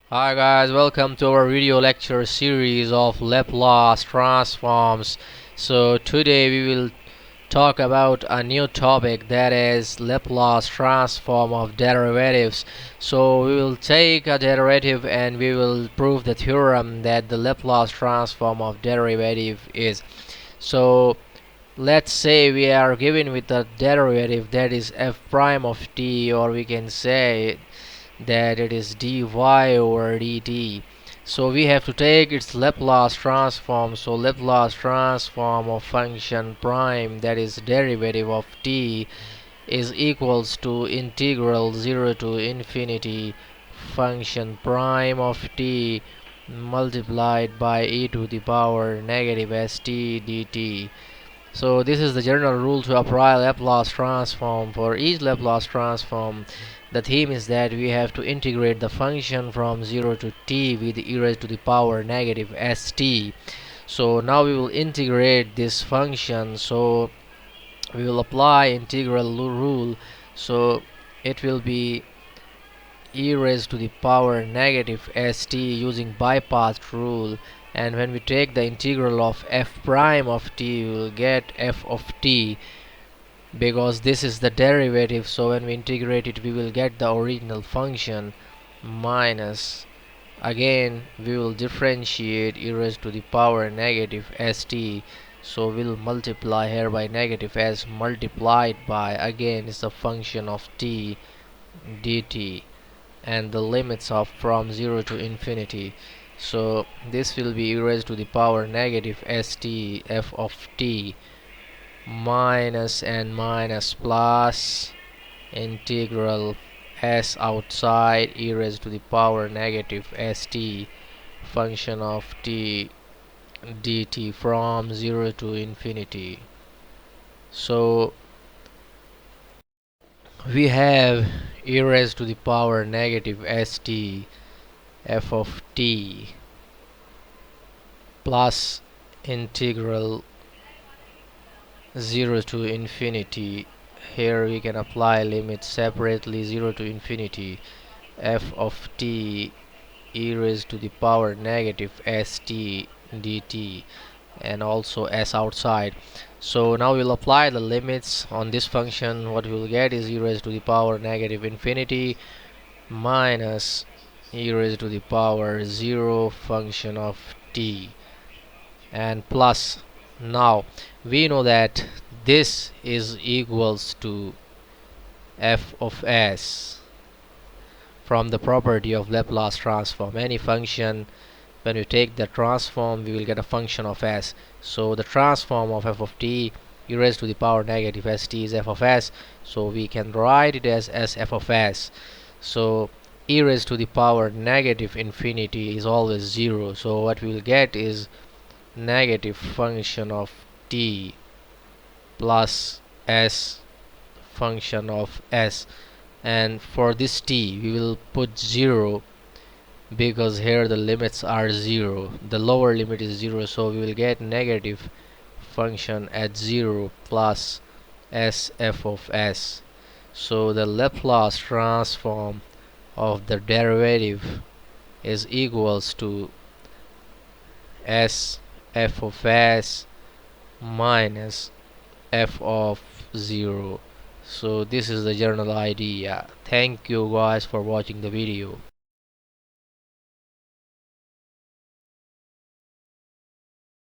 Hi guys, welcome to our video lecture series of Laplace transforms. So today we will talk about a new topic, that is Laplace transform of derivatives. So we will take a derivative and we will prove the theorem that the Laplace transform of derivative is. So let's say we are given with a derivative that is f prime of t, or we can say that it is dy over dt. So we have to take its Laplace transform. So Laplace transform of function prime, that is derivative of t, is equals to integral 0 to infinity function prime of t multiplied by e to the power negative st dt. So this is the general rule to apply Laplace transform. For each Laplace transform, the theme is that we have to integrate the function from 0 to t with e raised to the power negative st. So now we will integrate this function. So we will apply integral rule. So it will be e raised to the power negative st using bypass rule, and when we take the integral of f prime of t, we will get f of t, because this is the derivative. So when we integrate it, we will get the original function minus, again we will differentiate e raised to the power negative st. So we'll multiply here by negative s multiplied by, again is the function of t dt, and the limits of from 0 to infinity. So this will be e raised to the power negative st f of t minus and minus plus integral s outside e raised to the power negative st function of t dt from 0 to infinity. So we have e raised to the power negative st f of t plus integral 0 to infinity. Here we can apply limits separately, 0 to infinity f of t e raised to the power negative st dt, and also s outside. So now we'll apply the limits on this function. What we will get is e raised to the power negative infinity minus e raised to the power 0 function of t, and plus, now we know that this is equals to f of s from the property of Laplace transform. Any function, when we take the transform, we will get a function of s. So the transform of f of t e raised to the power negative st is f of s. So we can write it as f of s. So e raised to the power negative infinity is always 0. So what we will get is negative function of t plus s function of s, and for this t we will put 0 because here the limits are 0, the lower limit is 0. So we will get negative function at 0 plus s f of s. So the Laplace transform of the derivative is equals to s f of s minus f of 0. So this is the general idea. Thank you guys for watching the video.